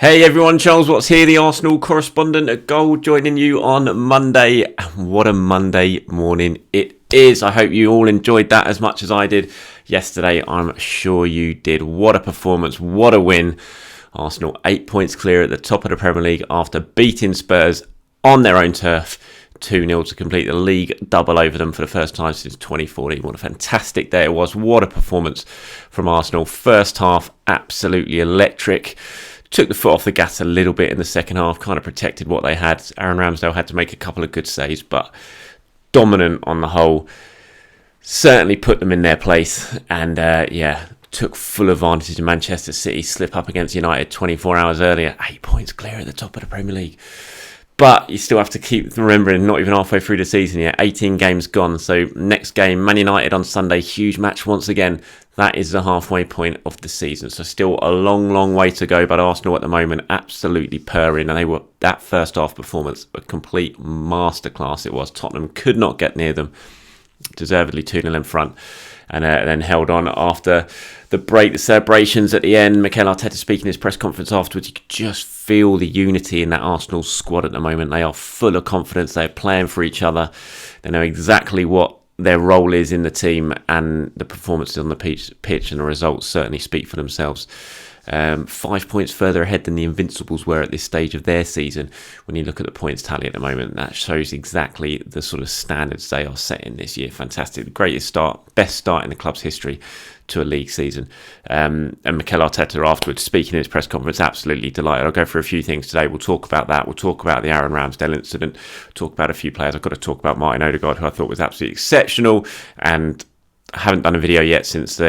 Hey everyone, Charles Watts here, the Arsenal correspondent at Goal, joining you on Monday. What a Monday morning it is. I hope you all enjoyed that as much as I did yesterday. I'm sure you did. What a performance, what a win. Arsenal 8 points clear at the top of the Premier League after beating Spurs on their own turf 2-0 to complete the league double over them for the first time since 2014. What a fantastic day it was. What a performance from Arsenal. First half, absolutely electric. Took the foot off the gas a little bit in the second half, kind of protected what they had. Aaron Ramsdale had to make a couple of good saves, but dominant on the whole. Certainly put them in their place, and took full advantage of Manchester City's slip up against United 24 hours earlier. 8 points clear at the top of the Premier League. But you still have to keep remembering, not even halfway through the season yet, 18 games gone. So next game, Man United on Sunday, huge match once again. That is the halfway point of the season. So still a long, long way to go. But Arsenal at the moment, absolutely purring. And they were, that first half performance, a complete masterclass it was. Tottenham could not get near them. Deservedly 2-0 in front. And then held on after the break, the celebrations at the end. Mikel Arteta speaking in his press conference afterwards. You could just feel the unity in that Arsenal squad at the moment. They are full of confidence. They're playing for each other. They know exactly what their role is in the team, and the performances on the pitch and the results certainly speak for themselves. 5 points further ahead than the Invincibles were at this stage of their season. When you look at the points tally at the moment, that shows exactly the sort of standards they are setting this year. Fantastic. The greatest start, best start in the club's history to a league season. And Mikel Arteta afterwards, speaking in his press conference, absolutely delighted. I'll go through a few things today. We'll talk about that. We'll talk about the Aaron Ramsdale incident. Talk about a few players. I've got to talk about Martin Odegaard, who I thought was absolutely exceptional. And I haven't done a video yet since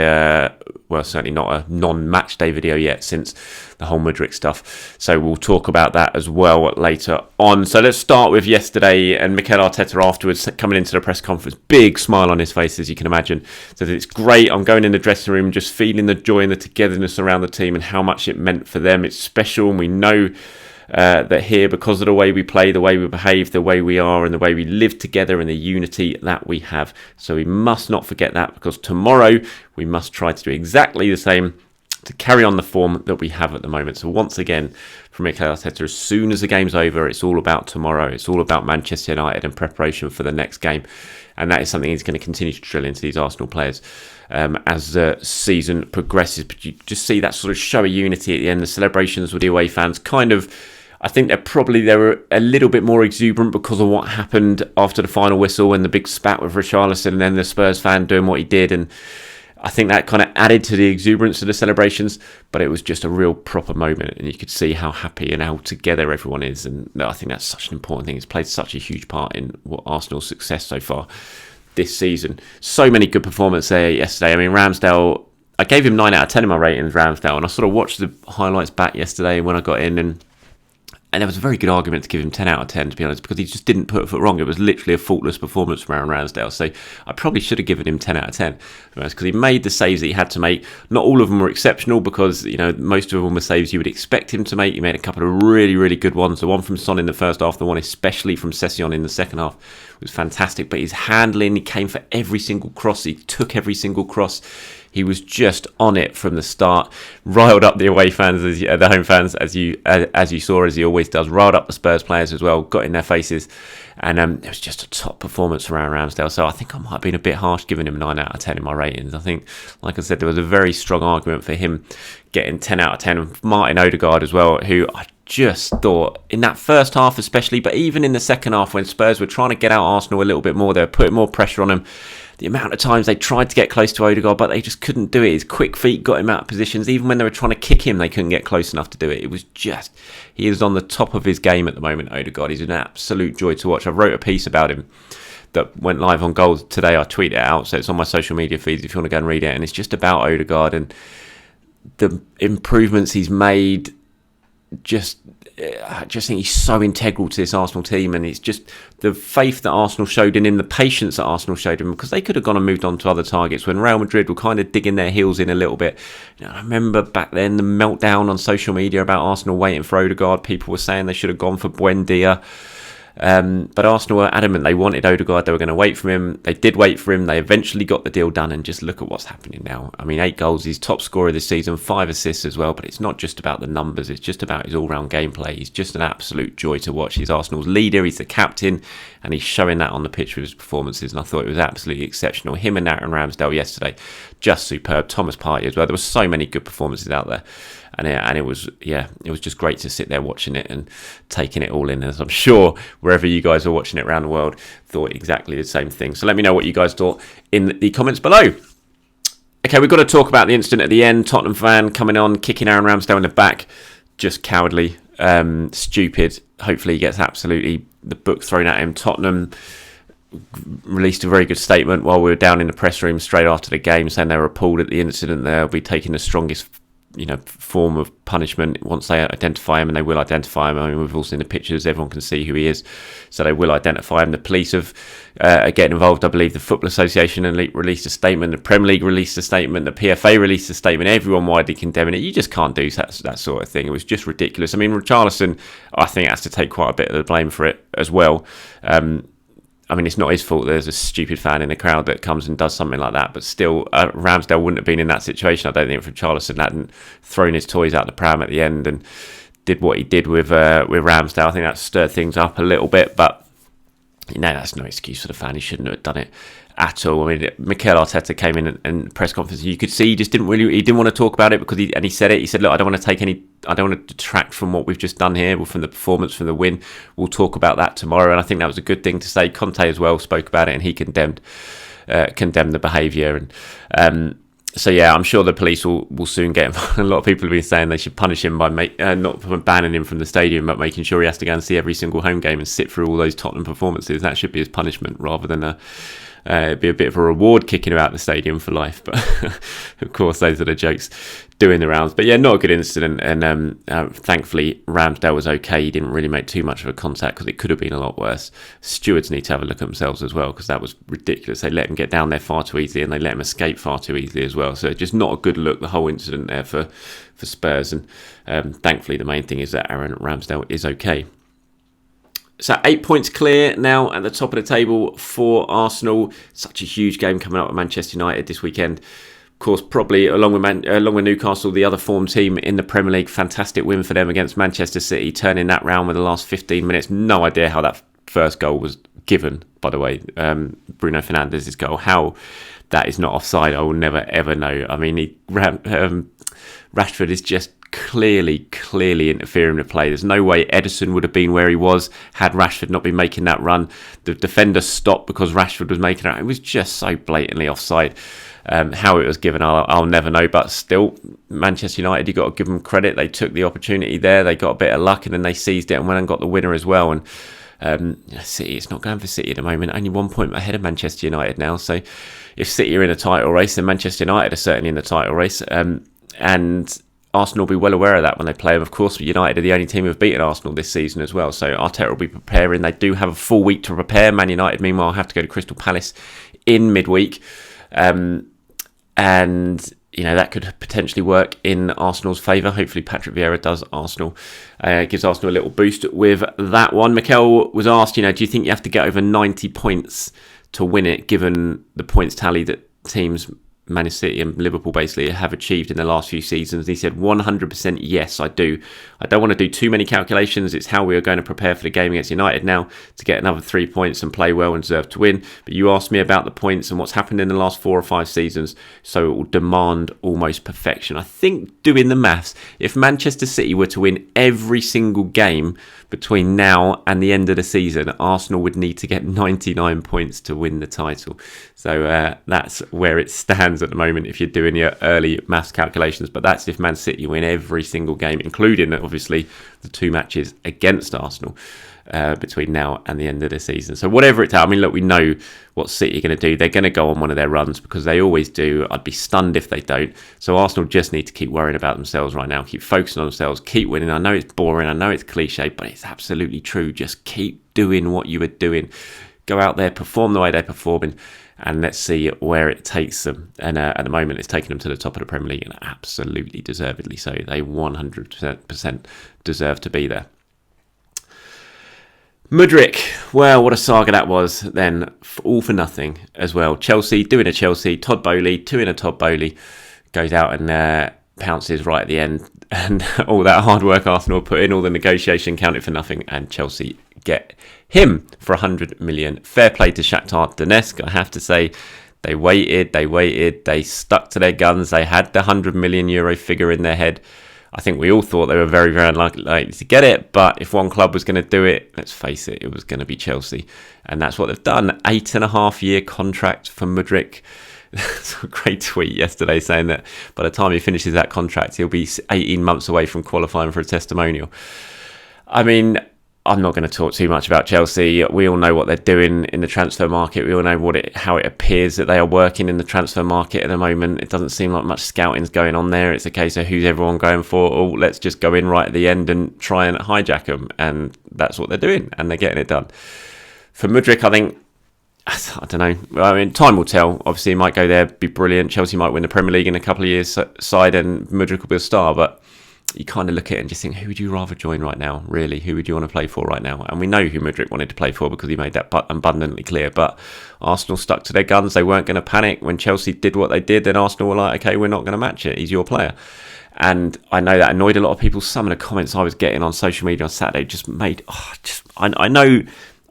certainly not a non-match day video yet since the whole Modric stuff. So we'll talk about that as well later on. So let's start with yesterday and Mikel Arteta afterwards coming into the press conference. Big smile on his face, as you can imagine. So it's great. I'm going in the dressing room, just feeling the joy and the togetherness around the team and how much it meant for them. It's special, and we know that here, because of the way we play, the way we behave, the way we are, and the way we live together, and the unity that we have. So we must not forget that, because tomorrow we must try to do exactly the same to carry on the form that we have at the moment. So once again, from Mikel Arteta, as soon as the game's over, it's all about tomorrow. It's all about Manchester United and preparation for the next game. And that is something he's going to continue to drill into these Arsenal players as the season progresses. But you just see that sort of show of unity at the end. The celebrations with the away fans kind of, I think they were a little bit more exuberant because of what happened after the final whistle and the big spat with Richarlison, and then the Spurs fan doing what he did. And I think that kind of added to the exuberance of the celebrations, but it was just a real proper moment, and you could see how happy and how together everyone is. And I think that's such an important thing. It's played such a huge part in what Arsenal's success so far this season. So many good performances there yesterday. I mean, Ramsdale, I gave him 9 out of 10 in my ratings, Ramsdale, and I sort of watched the highlights back yesterday when I got in, and there was a very good argument to give him 10 out of 10, to be honest, because he just didn't put a foot wrong. It was literally a faultless performance from Aaron Ramsdale. So I probably should have given him 10 out of 10, because he made the saves that he had to make. Not all of them were exceptional, because most of them were saves you would expect him to make. He made a couple of really, really good ones. The one from Son in the first half, the one especially from Session in the second half was fantastic. But his handling, he came for every single cross. He took every single cross. He was just on it from the start. Riled up the away fans, the home fans, as you saw, as he always does. Riled up the Spurs players as well. Got in their faces, and it was just a top performance from Aaron Ramsdale. So I think I might have been a bit harsh giving him 9 out of 10 in my ratings. I think, like I said, there was a very strong argument for him getting 10 out of 10. And Martin Odegaard as well, who I just thought in that first half especially, but even in the second half when Spurs were trying to get out Arsenal a little bit more, they were putting more pressure on him. The amount of times they tried to get close to Odegaard, but they just couldn't do it. His quick feet got him out of positions. Even when they were trying to kick him, they couldn't get close enough to do it. It was just, he is on the top of his game at the moment, Odegaard. He's an absolute joy to watch. I wrote a piece about him that went live on Goals today. I tweeted it out, so it's on my social media feeds if you want to go and read it. And it's just about Odegaard and the improvements he's made. I just think he's so integral to this Arsenal team, and it's just the faith that Arsenal showed in him, the patience that Arsenal showed him, because they could have gone and moved on to other targets when Real Madrid were kind of digging their heels in a little bit. I remember back then the meltdown on social media about Arsenal waiting for Odegaard. People were saying they should have gone for Buendia. But Arsenal were adamant they wanted Odegaard. They were going to wait for him. They did wait for him. They eventually got the deal done, and just look at what's happening now. I mean, 8 goals. He's top scorer this season, 5 assists as well. But it's not just about the numbers. It's just about his all-round gameplay. He's just an absolute joy to watch. He's Arsenal's leader. He's the captain, and he's showing that on the pitch with his performances. And I thought it was absolutely exceptional. Him and Aaron Ramsdale yesterday, just superb. Thomas Partey as well. There were so many good performances out there. And it was just great to sit there watching it and taking it all in. As I'm sure wherever you guys are watching it around the world thought exactly the same thing. So let me know what you guys thought in the comments below. Okay, we've got to talk about the incident at the end. Tottenham fan coming on, kicking Aaron Ramsdale in the back. Just cowardly, stupid. Hopefully he gets absolutely the book thrown at him. Tottenham released a very good statement while we were down in the press room straight after the game, saying they were appalled at the incident. They'll be taking the strongest form of punishment once they identify him, and they will identify him. I mean, we've all seen the pictures, everyone can see who he is, so they will identify him. The police are getting involved. I believe the Football Association released a statement, the Premier League released a statement, the PFA released a statement, everyone widely condemning it. You just can't do that sort of thing. It was just ridiculous. I mean, Richarlison, I think, has to take quite a bit of the blame for it as well. I mean, it's not his fault there's a stupid fan in the crowd that comes and does something like that, but still, Ramsdale wouldn't have been in that situation. I don't think if Richarlison hadn't thrown his toys out the pram at the end and did what he did with Ramsdale. I think that stirred things up a little bit, but that's no excuse for the fan. He shouldn't have done it at all. I mean, Mikel Arteta came in and press conference. You could see he just didn't want to talk about it because he said it. He said, "Look, I don't want to detract from what we've just done here, from the performance, from the win. We'll talk about that tomorrow." And I think that was a good thing to say. Conte as well spoke about it, and he condemned the behaviour. And so I'm sure the police will soon get involved. A lot of people have been saying they should punish him by not banning him from the stadium, but making sure he has to go and see every single home game and sit through all those Tottenham performances. That should be his punishment, rather than it'd be a bit of a reward kicking him out of the stadium for life. But of course, those are the jokes doing the rounds. But not a good incident. And thankfully, Ramsdale was okay. He didn't really make too much of a contact because it could have been a lot worse. Stewards need to have a look at themselves as well, because that was ridiculous. They let him get down there far too easily, and they let him escape far too easily as well. So just not a good look, the whole incident there for Spurs. And thankfully, the main thing is that Aaron Ramsdale is okay. So 8 points clear now at the top of the table for Arsenal. Such a huge game coming up with Manchester United this weekend. Of course, probably along with Newcastle, the other form team in the Premier League. Fantastic win for them against Manchester City, turning that round with the last 15 minutes. No idea how that first goal was given, by the way. Bruno Fernandes' goal. How that is not offside, I will never ever know. I mean, Rashford is just clearly interfering with play. There's no way Ederson would have been where he was had Rashford not been making that run. The defender stopped because Rashford was making it. It was just so blatantly offside. How it was given, I'll never know. But still, Manchester United, you've got to give them credit. They took the opportunity there. They got a bit of luck, and then they seized it and went and got the winner as well. And City, it's not going for City at the moment. Only 1 point ahead of Manchester United now. So if City are in a title race, then Manchester United are certainly in the title race. And Arsenal will be well aware of that when they play them. Of course, United are the only team who have beaten Arsenal this season as well. So Arteta will be preparing. They do have a full week to prepare. Man United, meanwhile, have to go to Crystal Palace in midweek. And that could potentially work in Arsenal's favour. Hopefully Patrick Vieira does gives Arsenal a little boost with that one. Mikel was asked, do you think you have to get over 90 points to win it, given the points tally that teams Man City and Liverpool basically have achieved in the last few seasons? He said 100% yes, I do. I don't want to do too many calculations. It's how we are going to prepare for the game against United now to get another 3 points and play well and deserve to win. But you asked me about the points and what's happened in the last 4 or 5 seasons, so it will demand almost perfection. I think, doing the maths, if Manchester City were to win every single game between now and the end of the season, Arsenal would need to get 99 points to win the title. So that's where it stands at the moment if you're doing your early maths calculations. But that's if Man City win every single game, including obviously the 2 matches against Arsenal between now and the end of the season. So whatever it's at, look, we know what City are going to do. They're going to go on one of their runs because they always do. I'd be stunned if they don't. So Arsenal just need to keep worrying about themselves right now, keep focusing on themselves, keep winning. I know it's boring, I know it's cliche, but it's absolutely true. Just keep doing what you were doing. Go out there, perform the way they're performing, and let's see where it takes them. And at the moment, it's taken them to the top of the Premier League, and absolutely deservedly so. They 100% deserve to be there. Modric, Well, what a saga that was then, all for nothing as well. Chelsea doing a Chelsea, Todd Boehly doing a Todd Boehly, goes out and pounces right at the end, and all that hard work Arsenal put in, all the negotiation counted for nothing, and Chelsea get him for 100 million. Fair play to Shakhtar Donetsk, I have to say. They waited, they stuck to their guns, they had the €100 million figure in their head. I think we all thought they were very, very unlikely to get it, but if one club was going to do it, let's face it, it was going to be Chelsea. And that's what they've done. 8.5-year contract for Modric. That's a great tweet yesterday saying that by the time he finishes that contract, he'll be 18 months away from qualifying for a testimonial. I mean, I'm not going to talk too much about Chelsea. We all know what they're doing in the transfer market. We all know how it appears that they are working in the transfer market at the moment. It doesn't seem like much scouting's going on there. It's a case of who's everyone going for. Oh, let's just go in right at the end and try and hijack them. And that's what they're doing, and they're getting it done. For Mudryk, I think, I don't know. I mean, time will tell. Obviously, he might go there, be brilliant. Chelsea might win the Premier League in a couple of years' side, and Mudryk will be a star, but you kind of look at it and just think, who would you rather join right now, really? Who would you want to play for right now? And we know who Modric wanted to play for because he made that abundantly clear. But Arsenal stuck to their guns. They weren't going to panic. When Chelsea did what they did, then Arsenal were like, okay, we're not going to match it. He's your player. And I know that annoyed a lot of people. Some of the comments I was getting on social media on Saturday just made... I know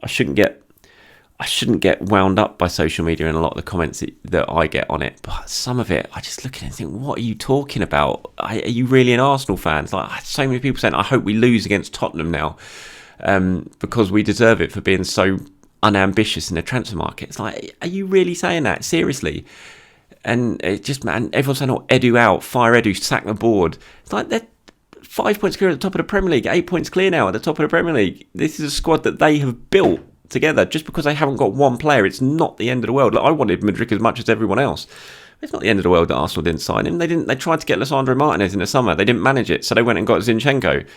I shouldn't get wound up by social media and a lot of the comments that I get on it, but some of it I just look at it and think, what are you talking about? Are you really an Arsenal fan? Like, so many people saying, I hope we lose against Tottenham now because we deserve it for being so unambitious in the transfer market. It's like, are you really saying that? Seriously? And it just, man, everyone's saying, oh, Edu out, fire Edu, sack the board. It's like, they're 5 points clear at the top of the Premier League, 8 points clear now at the top of the Premier League. This is a squad that they have built together. Just because they haven't got one player, it's not the end of the world. Like, I wanted Modric as much as everyone else. It's not the end of the world that Arsenal didn't sign him. They tried to get Lisandro Martinez in the summer. They didn't manage it, so they went and got Zinchenko.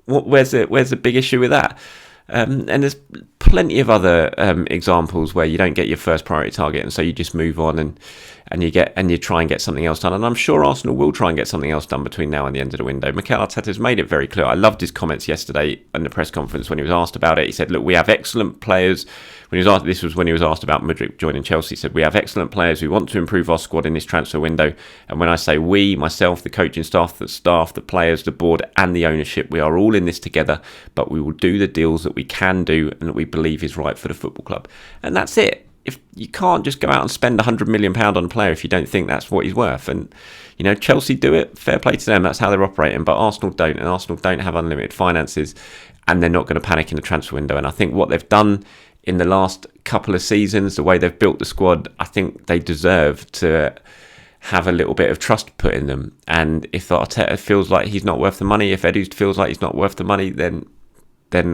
Where's the big issue with that? And there's plenty of other examples where you don't get your first priority target, and so you just move on and you try and get something else done. And I'm sure Arsenal will try and get something else done between now and the end of the window. Mikel Arteta has made it very clear. I loved his comments yesterday in the press conference when he was asked about it. He said, look, we have excellent players. This was when he was asked about Modric joining Chelsea. He said, we have excellent players. We want to improve our squad in this transfer window. And when I say we, myself, the coaching staff, the players, the board and the ownership, we are all in this together, but we will do the deals that we can do and that we believe is right for the football club. And that's it. If you can't just go out and spend £100 million on a player if you don't think that's what he's worth. And, you know, Chelsea do it, fair play to them, that's how they're operating, but Arsenal don't, and Arsenal don't have unlimited finances, and they're not going to panic in the transfer window. And I think what they've done in the last couple of seasons, the way they've built the squad, I think they deserve to have a little bit of trust put in them. And if Arteta feels like he's not worth the money, if Edu feels like he's not worth the money, then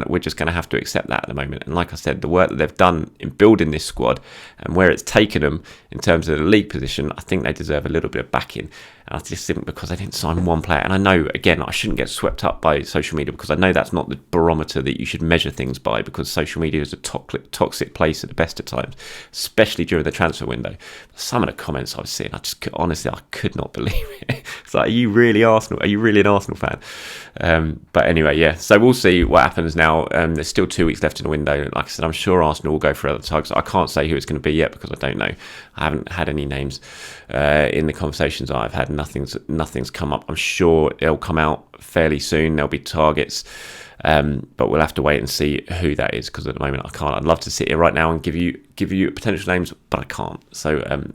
we're just going to have to accept that at the moment. And like I said, the work that they've done in building this squad and where it's taken them in terms of the league position, I think they deserve a little bit of backing. And I just think because they didn't sign one player, and I know, again, I shouldn't get swept up by social media because I know that's not the barometer that you should measure things by, because social media is a toxic place at the best of times, especially during the transfer window. Some of the comments I was seeing, honestly, I could not believe it. It's like, are you really Arsenal? Are you really an Arsenal fan? But anyway, yeah, so we'll see what happens now. There's still 2 weeks left in the window. Like I said, I'm sure Arsenal will go for other targets. I can't say who it's going to be yet because I don't know. I haven't had any names in the conversations I've had. Nothing's come up. I'm sure it'll come out fairly soon. There'll be targets, but we'll have to wait and see who that is, because at the moment I can't. I'd love to sit here right now and give you potential names, but I can't. So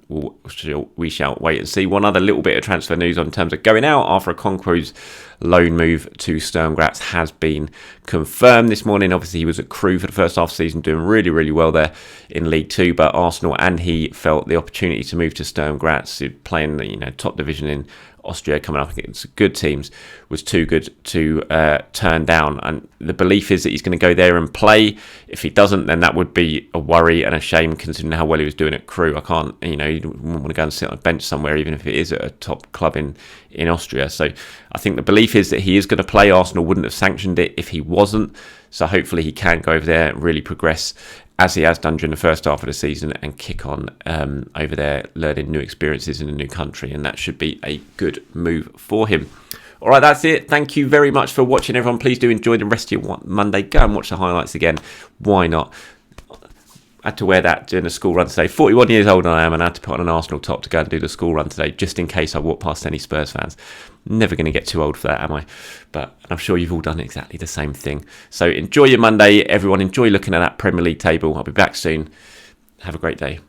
we shall wait and see. One other little bit of transfer news in terms of going out after Okonkwo's loan move to Sturm Graz has been confirmed this morning. Obviously, he was at Crewe for the first half of the season, doing really, really well there in League Two. But Arsenal and he felt the opportunity to move to Sturm Graz, playing the top division in Austria coming up against good teams, was too good to turn down. And the belief is that he's going to go there and play. If he doesn't, then that would be a worry and a shame, considering how well he was doing at Crewe. I can't, you don't want to go and sit on a bench somewhere, even if it is at a top club in Austria. So I think the belief is that he is going to play. Arsenal wouldn't have sanctioned it if he wasn't. So hopefully he can go over there and really progress as he has done during the first half of the season and kick on over there, learning new experiences in a new country. And that should be a good move for him. All right, that's it. Thank you very much for watching, everyone. Please do enjoy the rest of your Monday. Go and watch the highlights again. Why not? I had to wear that during the school run today. 41 years old I am, and I had to put on an Arsenal top to go and do the school run today, just in case I walk past any Spurs fans. Never going to get too old for that, am I? But I'm sure you've all done exactly the same thing. So enjoy your Monday, everyone. Enjoy looking at that Premier League table. I'll be back soon. Have a great day.